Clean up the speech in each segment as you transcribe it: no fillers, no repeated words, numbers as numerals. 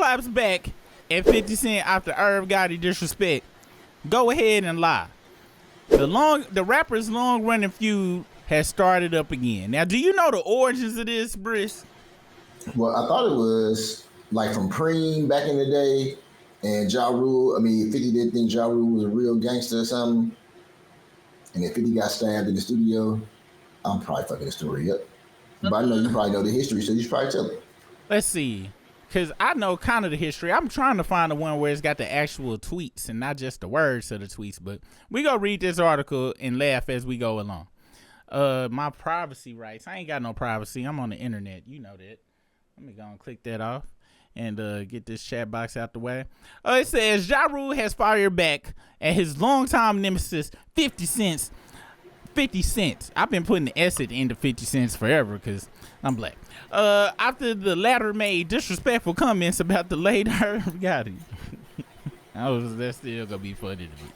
claps back at 50 Cent after Irv Gotti disrespect, go ahead and lie. The rapper's long-running feud has started up again. Now, do you know the origins of this, Briss? Well, I thought it was like from Preem back in the day, and Ja Rule. I mean, 50 didn't think Ja Rule was a real gangster or something, and then 50 got stabbed in the studio. I'm probably fucking the story up, but I know you probably know the history, so you should probably tell it. Let's see, because I know kind of the history. I'm trying to find the one where it's got the actual tweets and not just the words of the tweets, but we gonna read this article and laugh as we go along. My privacy rights. I ain't got no privacy. I'm on the internet. You know that. Let me go and click that off and get this chat box out the way. It says Ja Rule has fired back at his longtime nemesis 50 Cent. 50 Cent. I've been putting the S at the end of 50 Cents forever because I'm black. After the latter made disrespectful comments about the late Irv Gotti. That's still gonna be funny to me.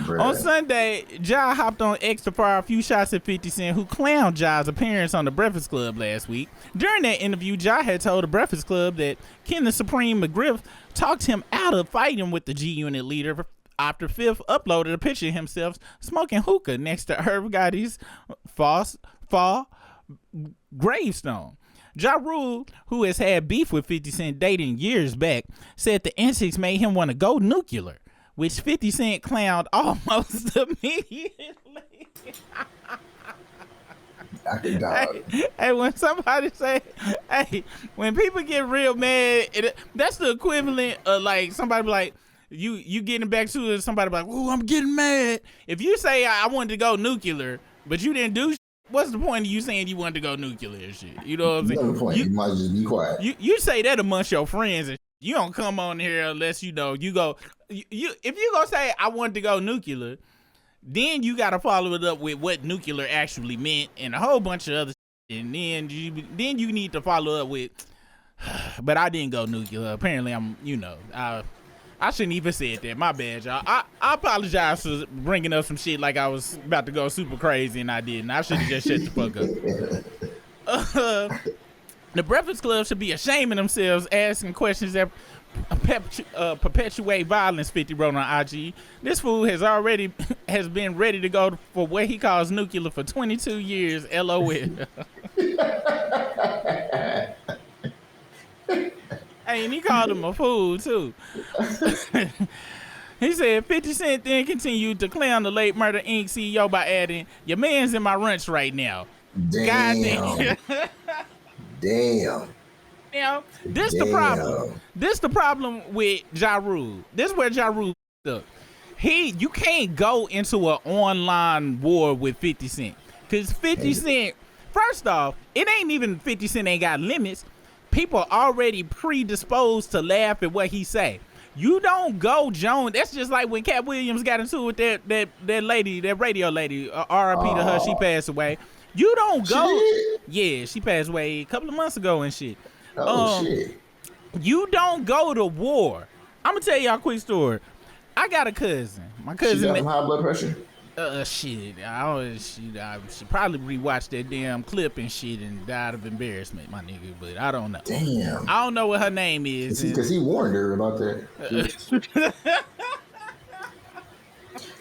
Bruh. On Sunday, Ja hopped on X to fire a few shots at 50 Cent, who clowned Ja's appearance on The Breakfast Club last week. During that interview, Ja had told The Breakfast Club that Ken the Supreme McGriff talked him out of fighting with the G-Unit leader after Fifth uploaded a picture of himself smoking hookah next to Irv Gotti's fall gravestone. Ja Rule, who has had beef with 50 Cent dating years back, said the antics made him want to go nuclear, which 50 Cent clowned almost immediately. I can die. Hey, when somebody say, hey, when people get real mad, that's the equivalent of like somebody be like, you getting back to it, somebody be like, oh, I'm getting mad. If you say I wanted to go nuclear, but you didn't do shit, what's the point of you saying you wanted to go nuclear and shit? You know what I'm saying? No point. You might just be quiet. You say that amongst your friends and you don't come on here unless you know you go. If you gonna say I wanted to go nuclear, then you gotta follow it up with what nuclear actually meant and a whole bunch of other shit. And then you need to follow up with, but I didn't go nuclear. Apparently I shouldn't even said that. My bad, y'all. I apologize for bringing up some shit like I was about to go super crazy and I didn't. I should have just shut the fuck up. The Breakfast Club should be ashamed of themselves asking questions that perpetuate violence, 50 wrote on IG. This fool has been ready to go for what he calls nuclear for 22 years, LOL. Hey, and he called him a fool, too. He said 50 Cent then continued to clown the late Murder Inc. CEO by adding, your man's in my Runtz right now. Damn. Damn. Now, this the problem. This the problem with Ja Rule. This is where Ja Rule up. You can't go into an online war with 50 Cent. Because 50 Cent, first off, it ain't even 50 Cent ain't got limits. People are already predisposed to laugh at what he say. You don't go Jones. That's just like when Cat Williams got into it with that lady, that radio lady, R.I.P. to her, she passed away. You don't go. Yeah, she passed away a couple of months ago and shit. Shit. You don't go to war. I'm gonna tell y'all a quick story. I got a cousin. My cousin. She got high blood pressure. Shit. She probably rewatched that damn clip and shit and died of embarrassment, my nigga. But I don't know. Damn. I don't know what her name is. Because he warned her about that.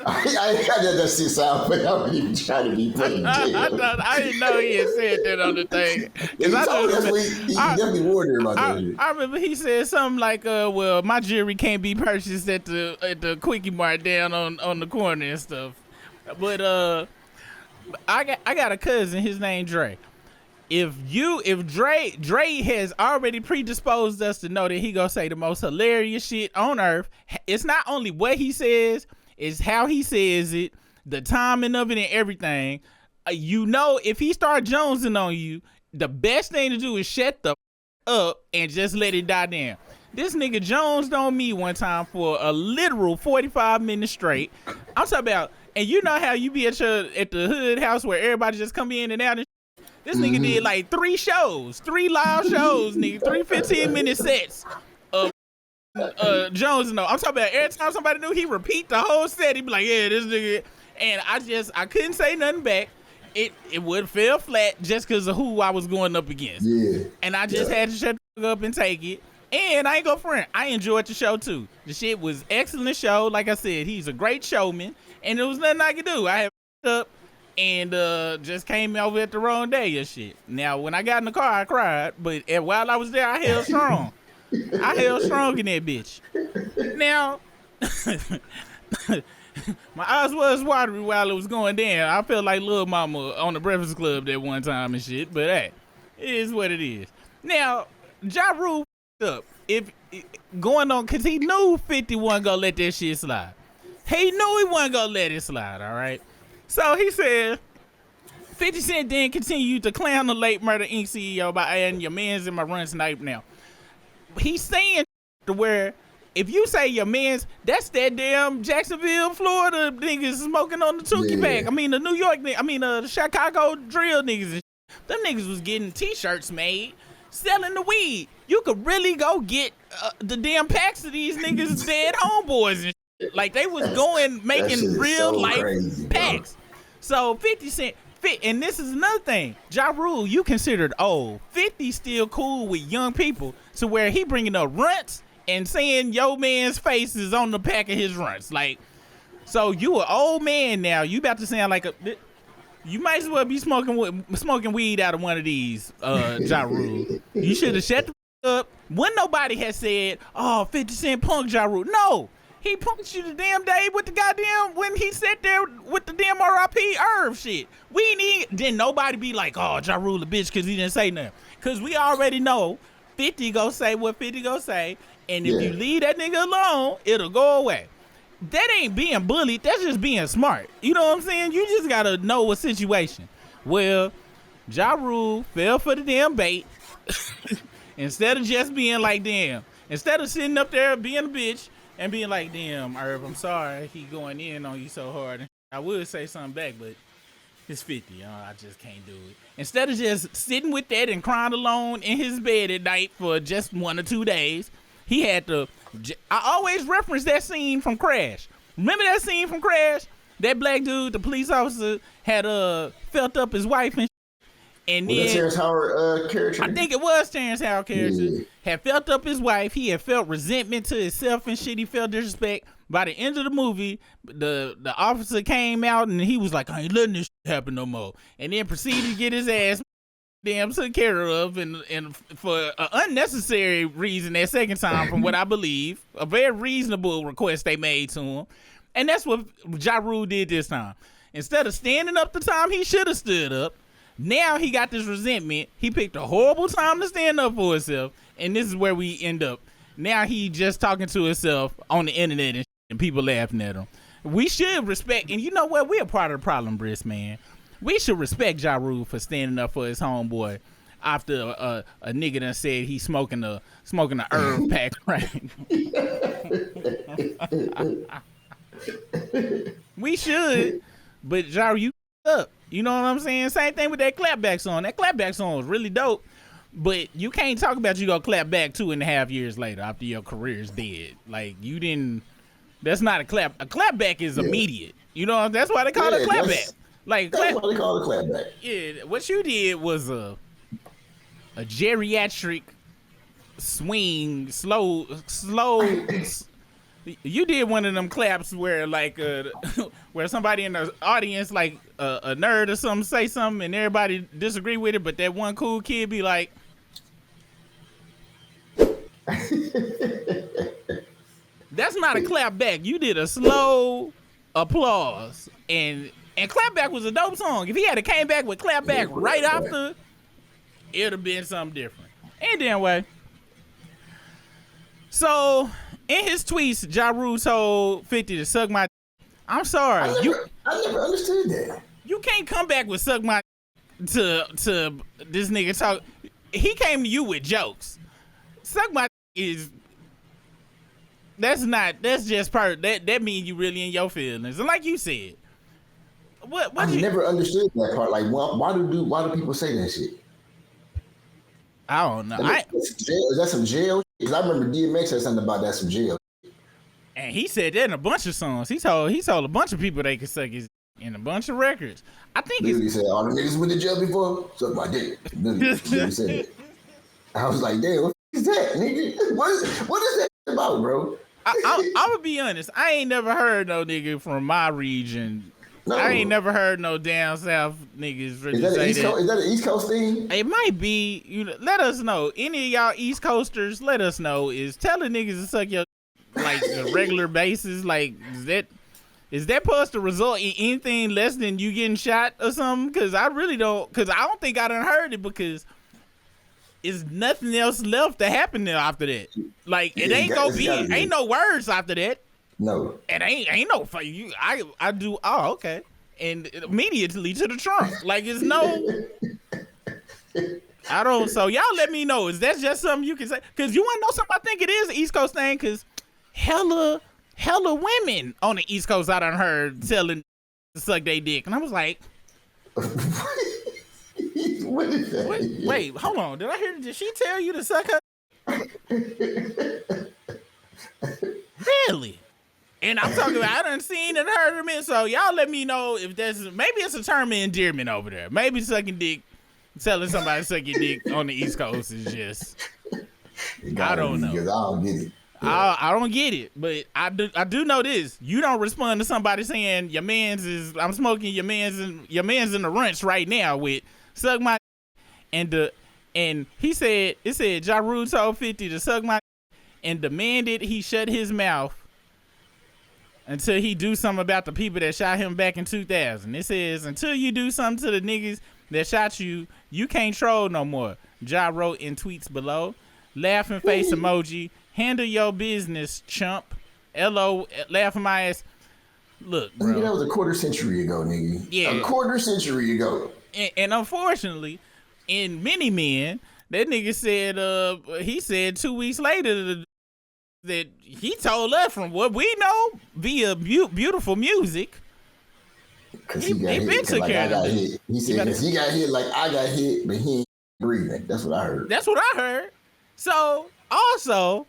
I got that shit sound, but I wasn't even trying to be funny. I didn't know he had said that on the thing. He definitely warned her about that. I remember he said something like, well, my jewelry can't be purchased at the Quickie Mart down on the corner and stuff. But I got a cousin, his name Dre. If Dre has already predisposed us to know that he gonna say the most hilarious shit on earth. It's not only what he says, it's how he says it, the timing of it and everything. If he start jonesing on you, the best thing to do is shut the up and just let it die down. This nigga jonesed on me one time for a literal 45 minutes straight. I'm talking about, and you know how you be at the hood house where everybody just come in and out and this nigga did like 3 live shows, nigga, 3 15-minute sets of Jones. No, I'm talking about every time somebody knew, he repeat the whole set. He'd be like, yeah, this nigga. And I couldn't say nothing back. It would fell flat just because of who I was going up against. Yeah. And I just had to shut the fuck up and take it. And I ain't gonna front, I enjoyed the show too. The shit was excellent show. Like I said, he's a great showman, and there was nothing I could do. I had up and just came over at the wrong day and shit. Now, when I got in the car, I cried, but while I was there, I held strong. I held strong in that bitch. Now, my eyes was watery while it was going down. I felt like Lil Mama on the Breakfast Club that one time and shit, but hey, it is what it is. Now, Ja Rule up if going on, cause he knew 50 wasn't gonna let that shit slide. He knew he wasn't gonna let it slide, all right? So he said 50 Cent then continued to clown the late Murder Inc. CEO by adding your man's in my Runtz snipe now. He's saying to where if you say your man's, that's that damn Jacksonville, Florida niggas smoking on the Tookie pack. I mean the New York, the Chicago drill niggas. Them niggas was getting t-shirts made, selling the weed. You could really go get the damn packs of these niggas dead homeboys and shit. Like they was going making real so life crazy, packs. Bro. So 50 Cent, and this is another thing. Ja Rule, you considered old. 50 still cool with young people to where he bringing up Runtz and saying yo man's face is on the pack of his Runtz. Like, so you an old man now. You about to sound like a. You might as well be smoking weed out of one of these, Ja Rule. You should have shut the up. When nobody has said, "Oh, 50 Cent punk Ja Rule." No, he punked you the damn day with the goddamn when he sat there with the damn R.I.P. Irv shit. Didn't nobody be like, "Oh, Ja Rule a bitch" because he didn't say nothing. Because we already know 50 go say what 50 go say, and if you leave that nigga alone, it'll go away. That ain't being bullied. That's just being smart. You know what I'm saying? You just gotta know a situation. Well, Ja Rule fell for the damn bait. Instead of just being like, damn. Instead of sitting up there being a bitch and being like, damn, Irv, I'm sorry. He going in on you so hard. I would say something back, but it's 50. I just can't do it. Instead of just sitting with that and crying alone in his bed at night for just 1 or 2 days, he had to. I always reference that scene from Crash. Remember that scene from Crash? That black dude, the police officer, had felt up his wife and then Terrence Howard character. I think it was Terrence Howard character. Yeah. Had felt up his wife. He had felt resentment to himself and shit. He felt disrespect. By the end of the movie, the officer came out and he was like, "I ain't letting this shit happen no more." And then proceeded to get his ass damn took care of and for an unnecessary reason that second time, from what I believe, a very reasonable request they made to him. And that's what Ja Rule did this time. Instead of standing up the time he should have stood up, now he got this resentment. He picked a horrible time to stand up for himself, and this is where we end up. Now he just talking to himself on the internet and people laughing at him. We should respect, and you know what? We're a part of the problem, Briss, man. We should respect Ja Rule for standing up for his homeboy after a nigga done said he's smoking a herb pack, right? We should, but Ja, you up. You know what I'm saying? Same thing with that clapback song. That clapback song was really dope, but you can't talk about you gonna clap back 2.5 years later after your career is dead. Like, you didn't. That's not a clap. A clapback is immediate. You know, that's why they call it a clapback. Like, that's what they call it, clapback. Yeah, what you did was a geriatric swing, slow. You did one of them claps where like where somebody in the audience, like a nerd or something, say something and everybody disagree with it, but that one cool kid be like. That's not a clap back. You did a slow applause, and Clapback was a dope song. If he had came back with Clapback right after, it would have been something different. Anyway, so in his tweets, Ja Rule told 50 to suck my. I'm sorry, I never understood that. You can't come back with suck my to this nigga talk. He came to you with jokes. Suck my is. That's just part. That means you really in your feelings, and like you said. I never understood that part. Like, why do people say that shit? I don't know. Is that some jail? Because I remember DMX said something about that, some jail. And he said that in a bunch of songs. He told a bunch of people they could suck his in a bunch of records. I think he said all the niggas went to jail before suck my dick. He said it. I was like, damn, what is that, nigga? What is that about, bro? I'm gonna be honest. I ain't never heard no nigga from my region. No. I ain't never heard no down south niggas really Is that say East Coast? Is that an East Coast thing? It might be. You know, let us know. Any of y'all East Coasters, let us know. Is telling niggas to suck your like a regular basis? Like is that supposed to result in anything less than you getting shot or something? Because I really don't. Because I don't think I done heard it because. Is nothing else left to happen there after that. Like it ain't gonna be. Ain't no words after that. No. It ain't no for you. I do. Oh, okay. And immediately to the trunk. Like it's no. I don't. So y'all let me know. Is that just something you can say? Because you want to know something? I think it is an East Coast thing. Because hella women on the East Coast I done heard telling to suck they dick, and I was like. What is that? Wait, hold on. Did she tell you to suck her? Really? And I'm talking about, I done seen and heard of it, so y'all let me know if maybe it's a term of endearment over there. Maybe sucking dick, telling somebody to suck your dick on the East Coast is just, I don't know. Because I don't get it. Yeah. I don't get it, but I do know this. You don't respond to somebody saying I'm smoking your man's in the Runtz right now with suck my and he said Ja Rule told 50 to suck my and demanded he shut his mouth until he do something about the people that shot him back in 2000. It says until you do something to the niggas that shot you, you can't troll no more. Ja wrote in tweets below. Laughing face emoji. Handle your business, chump. LO laughing my ass. Look, bro. That was a quarter century ago, nigga. Yeah. A quarter century ago. And unfortunately, in many men, that nigga said, he said 2 weeks later that he told us from what we know via beautiful music. Because he got hit. Like I got hit. He said because he got hit like I got hit, but he ain't breathing. That's what I heard. That's what I heard. So also,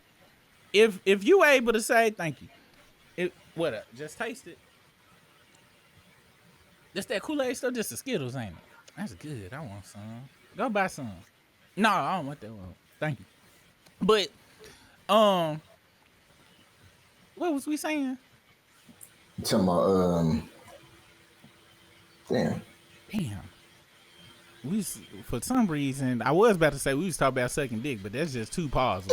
if you able to say thank you, just taste it. Just that Kool-Aid stuff, just the Skittles, ain't it? That's good. I want some. Go buy some. No, I don't want that one. Thank you. But, what was we saying? You talking about, damn. For some reason, I was about to say we was talking about sucking dick, but that's just two paws.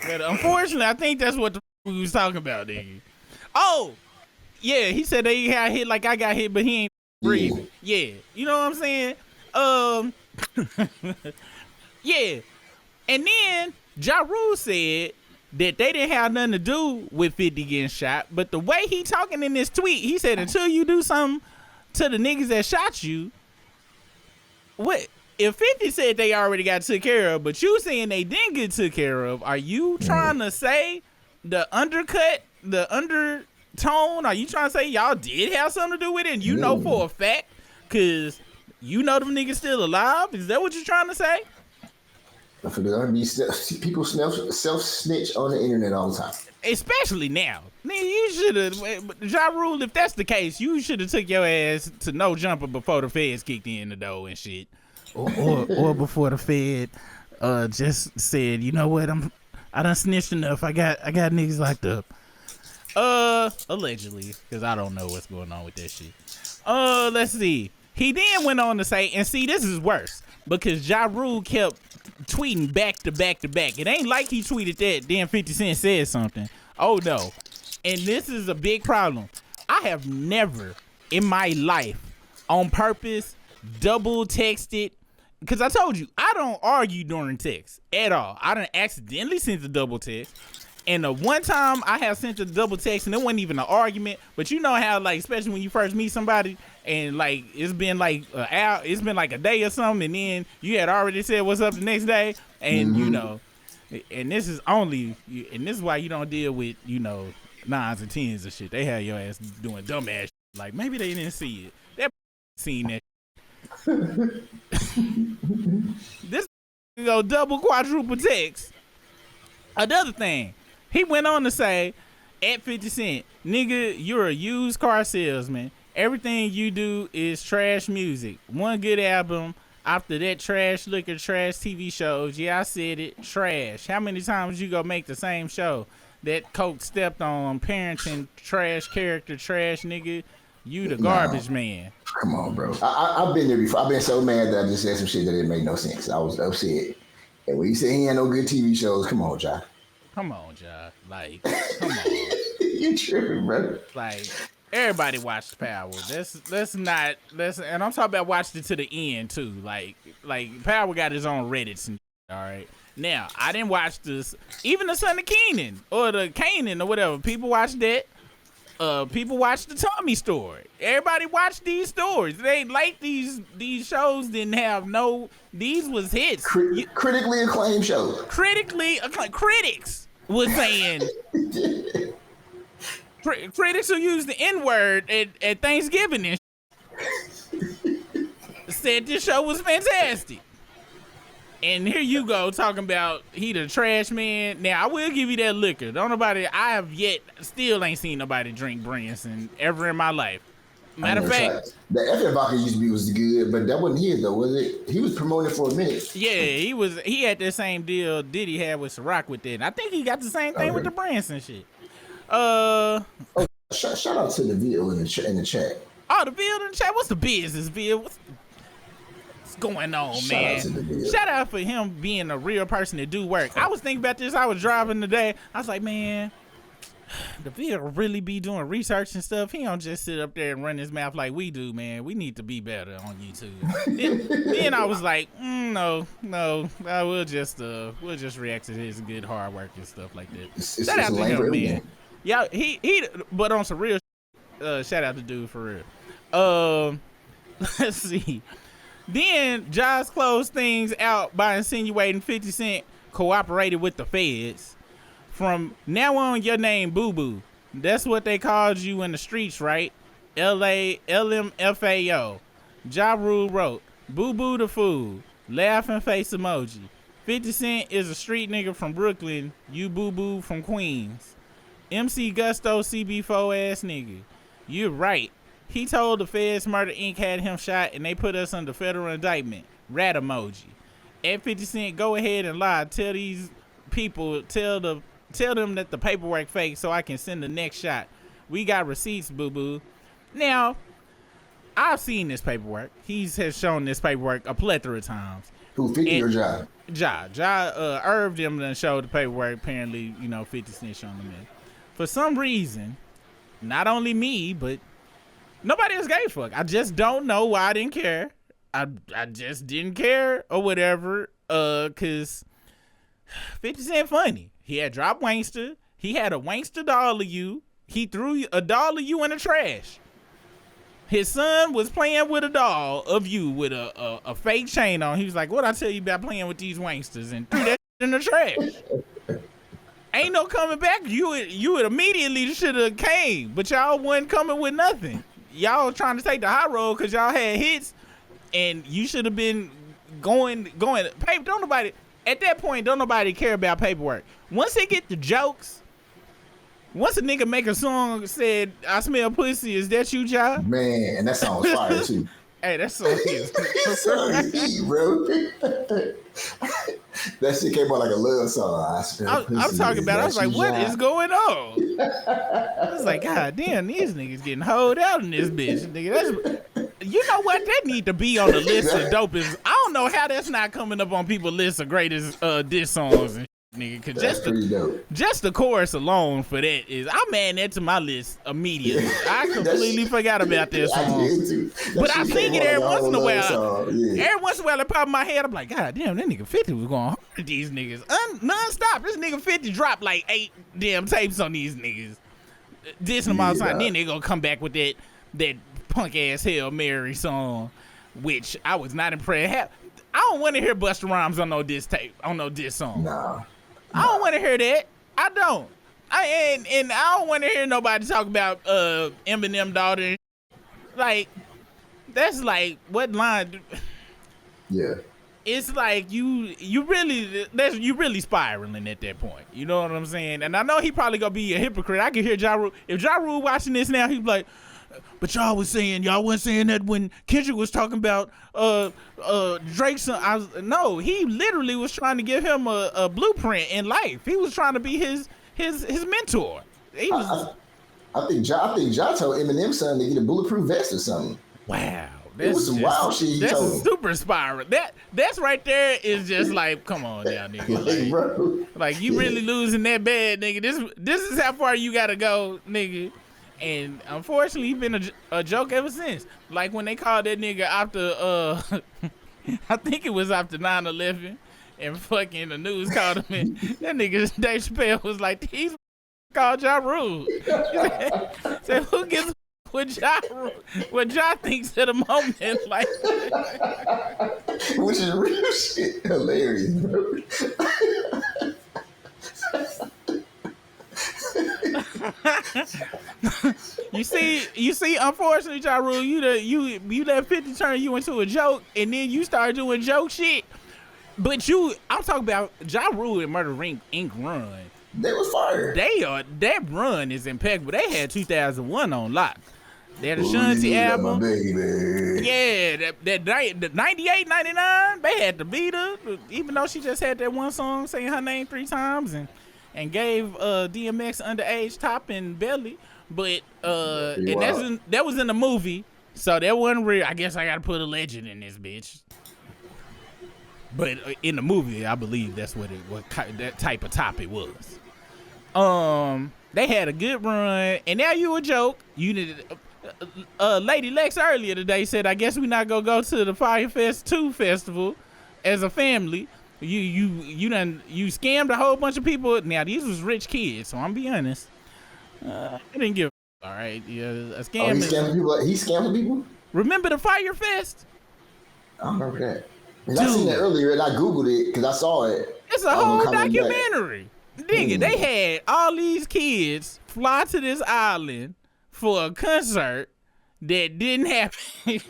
But unfortunately, I think that's what we was talking about, nigga. Oh, yeah, he said they got hit like I got hit, but he ain't breathing. Yeah, you know what I'm saying? Yeah. And then Ja Rule said that they didn't have nothing to do with 50 getting shot, but the way he talking in this tweet, he said until you do something to the niggas that shot you, what? If 50 said they already got took care of, but you saying they didn't get took care of, are you trying to say the undertone? Are you trying to say y'all did have something to do with it? And you know for a fact, because you know them niggas still alive? Is that what you're trying to say? People self-snitch on the internet all the time. Especially now. Nigga, you should have, Ja Rule, if that's the case, you should have took your ass to no jumper before the feds kicked in the door and shit. Or before the Fed just said, you know what, I done snitched enough. I got niggas locked up. Allegedly, because I don't know what's going on with that shit. Let's see. He then went on to say, and see, this is worse because Ja Rule kept tweeting back to back to back. It ain't like he tweeted that, then 50 Cent said something. Oh no. And this is a big problem. I have never in my life on purpose double texted. Because I told you, I don't argue during text at all. I done accidentally sent a double text. And the one time I have sent a double text, and it wasn't even an argument, but you know how, like, especially when you first meet somebody, and, like, it's been like a day or something, and then you had already said what's up the next day, and, you know, and this is why you don't deal with, you know, 9s and 10s and shit. They have your ass doing dumb ass shit. Like, maybe they didn't see it. That seen that. This go double quadruple text. Another thing, he went on to say at 50 Cent, nigga, you're a used car salesman. Everything you do is trash music. One good album After that trash liquor, trash TV shows, yeah, I said it, trash. How many times you gonna make the same show? That Coke stepped on, parenting, trash character, trash nigga. You the garbage man. Come on, bro. I've been there before. I've been so mad that I just said some shit that didn't make no sense. I was upset. And when you say he had no good TV shows, come on, Ja. Come on, Ja. Like, come on. You tripping, bro. Like, everybody watched Power. Let's not, and I'm talking about watched it to the end too. Like Power got his own Reddits and all right. Now, I didn't watch this, even the Son of Kenan or the Kanan or whatever. People watched that. People watched the Tommy story. Everybody watched these stories. They like these shows didn't have no. These was hits. Critically acclaimed shows. Critically acclaimed. Critics was saying. Critics who use the N-word at Thanksgiving and said this show was fantastic. And here you go talking about he the trash man. Now I will give you that liquor. Still ain't seen nobody drink Branson ever in my life. Matter of fact, the FF vodka used to be was good, but that wasn't his though, was it? He was promoting it for a minute. Yeah, he had that same deal Diddy had with Ciroc with that. And I think he got the same thing with the Branson shit. Shout out to the video in the chat. Oh, the video in the chat. What's the business, Bill? What's going on, man? Shout out for him being a real person to do work. I was thinking about this. I was driving today. I was like, man, the Bill really be doing research and stuff. He don't just sit up there and run his mouth like we do, man. We need to be better on YouTube. then I was like, no, we'll just react to his good hard work and stuff like that. Shout out to him, man. Yeah, he but on some real shout out to dude for real. Let's see. Then Josh closed things out by insinuating 50 Cent cooperated with the feds. From now on, your name Boo Boo. That's what they called you in the streets, right? LMFAO. Ja Rule wrote, Boo Boo the fool. Laughing face emoji. 50 Cent is a street nigga from Brooklyn. You Boo Boo from Queens. MC Gusto CB4 ass nigga. You're right. He told the feds Murder Inc. had him shot and they put us under federal indictment. Rat emoji. At 50 Cent, go ahead and lie. Tell these people, tell them that the paperwork fake so I can send the next shot. We got receipts, boo boo. Now, I've seen this paperwork. He has shown this paperwork a plethora of times. Who, 50 or Ja? Ja, Irv them done showed the paperwork. Apparently, 50 Cent showing them in. For some reason, not only me, but nobody else gave a fuck. I just don't know why I didn't care. I just didn't care or whatever. Cause 50 Cent funny. He had dropped Wangster. He had a Wangster doll of you. He threw a doll of you in the trash. His son was playing with a doll of you with a fake chain on. He was like, "What I tell you about playing with these Wangsters?" And threw that in the trash. Ain't no coming back. You would immediately should have came, but y'all wasn't coming with nothing. Y'all trying to take the high road because y'all had hits, and you should have been going. Don't nobody at that point. Don't nobody care about paperwork. Once they get the jokes, once a nigga make a song said "I smell pussy," is that you, Ja? Man, and that song was fire too. Hey, that song is. Bro. That shit came out like a love song. I'm talking about. I was like, what is going on? I was like, God damn, these niggas getting hoed out in this bitch. Nigga, you know what? That need to be on the list of dopest. I don't know how that's not coming up on people's list of greatest diss songs and nigga. Cause just the chorus alone for that is, I'm adding that to my list immediately. I completely forgot about that song. But I sing it every once in a while. Every once in a while, it pop in my head. I'm like, God damn, that nigga 50 was going hard at these niggas. Non-stop. This nigga 50 dropped like 8 damn tapes on these niggas. Dissing them all the time. Then they gonna come back with that punk ass Hail Mary song, which I was not impressed. I don't want to hear Busta Rhymes on no diss tape, on no diss song. Nah. I don't want to hear that. I don't. And I don't want to hear nobody talk about Eminem daughter. Like, that's like, what line? Yeah. It's like you really spiraling at that point. You know what I'm saying? And I know he probably gonna be a hypocrite. I can hear Ja Rule. If Ja Rule watching this now, he's like, but y'all wasn't saying that when Kendrick was talking about Drake's son. No, he literally was trying to give him a blueprint in life. He was trying to be his mentor. He was. I think Ja told Eminem's son to get a bulletproof vest or something. Wow. It was some wild shit he told him. That's super inspiring. That's right there is just like, come on now, nigga. Like you really losing that bad, nigga. This is how far you gotta go, nigga. And unfortunately, he's been a joke ever since. Like when they called that nigga after, I think it was after 9/11, and fucking the news called him in. That nigga Dave Chappelle was like, he's called Ja Rule. So who gives what Ja thinks at a moment like that? Which is real shit. Hilarious, bro. You see, unfortunately, Ja Rule, you let 50 turn you into a joke, and then you start doing joke shit. But I'm talking about Ja Rule and Murder Inc. run. They was fire. That run is impeccable. They had 2001 on lock. They had a Shanti album. Yeah, the 98, 99, they had to beat her, even though she just had that one song saying her name 3 times and gave DMX underage top and belly. But and that was in the movie, so that wasn't real. I guess I gotta put a legend in this bitch. But in the movie, I believe that's what that type of top it was. They had a good run, and now you a joke. You did. Lady Lex earlier today said, "I guess we not gonna go to the Fire Fest 2 festival as a family." You scammed a whole bunch of people. Now these was rich kids, so I'm be honest. I didn't give. All right, yeah, a scam. Oh, he scammed people. Remember the Fire Fest? I don't remember that. I seen that earlier and I googled it because I saw it. It's a whole documentary. Nigga, they had all these kids fly to this island for a concert that didn't happen.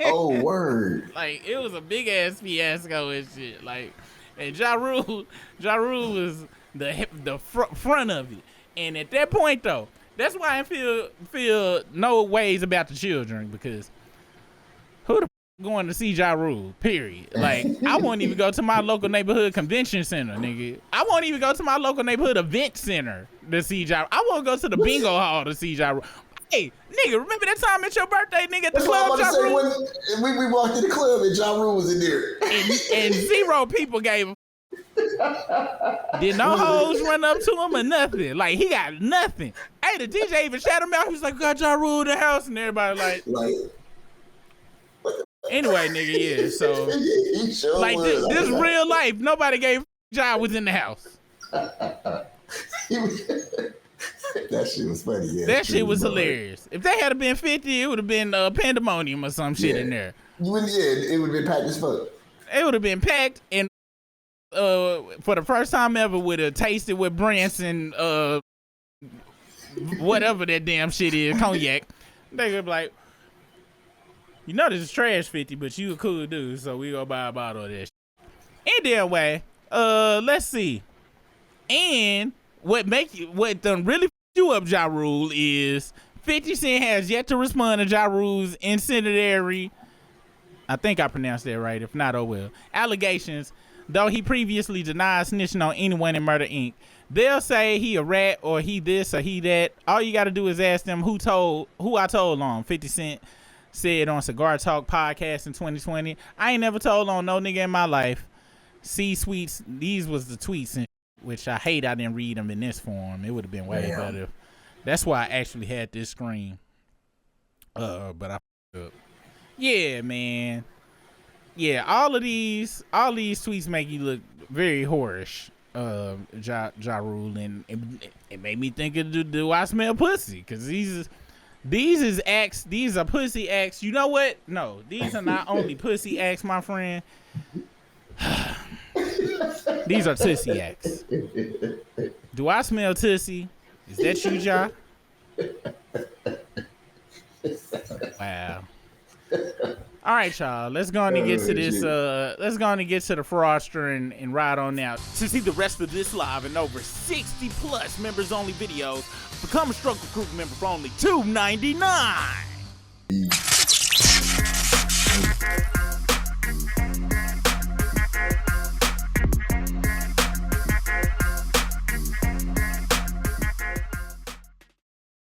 Oh, word. Like, it was a big ass fiasco and shit. Like, and Ja Rule was the front of it. And at that point, though, that's why I feel no ways about the children, because who the going to see Ja Rule, period. Like, I won't even go to my local neighborhood convention center, nigga. I won't even go to my local neighborhood event center to see Ja Rule. I won't go to the bingo hall to see Ja Rule. Hey, nigga, remember that time at your birthday, nigga, at the club, Ja Rule? When we walked in the club and Ja Rule was in there. And 0 people gave him. Did no hoes run up to him or nothing? Like, he got nothing. Hey, the DJ even shouted him out. He was like, got Ja Rule in the house, and everybody like anyway, nigga, yeah. So, like, this real life. Nobody gave Ja was in the house. That shit was funny. Yeah, that shit was hilarious. If they had been 50, it would have been pandemonium or some shit in there. It would have been packed as fuck. It would have been packed, and for the first time ever, would have tasted with Branson, whatever that damn shit is, cognac. They could be like, you know this is trash 50, but you a cool dude, so we gonna buy a bottle of that shit. Any damn way, let's see. And what done really f*** you up, Ja Rule, is 50 Cent has yet to respond to Ja Rule's incendiary, I think I pronounced that right, if not, oh well, allegations, though he previously denied snitching on anyone in Murder Inc. They'll say he a rat or he this or he that. All you gotta do is ask them who I told on. 50 Cent said on Cigar Talk podcast in 2020, I ain't never told on no nigga in my life. C-suites, these was the tweets, and which I hate I didn't read them in this form. It would have been way better. That's why I actually had this screen. But I f***ed up. Yeah, man. Yeah, all these tweets make you look very whorish. Ja Rule, and it made me think of do I smell pussy? Because these is acts. These are pussy acts. You know what? No, these are not only pussy acts, my friend. These are tussy acts. Do I smell tussy? Is that you, Ja? Wow. All right, y'all. Let's go on and get to this. Let's go on and get to the fraudster and ride on out. To see the rest of this live and over 60 plus members only videos, become a Struggle Group member for only $2.99. Peace.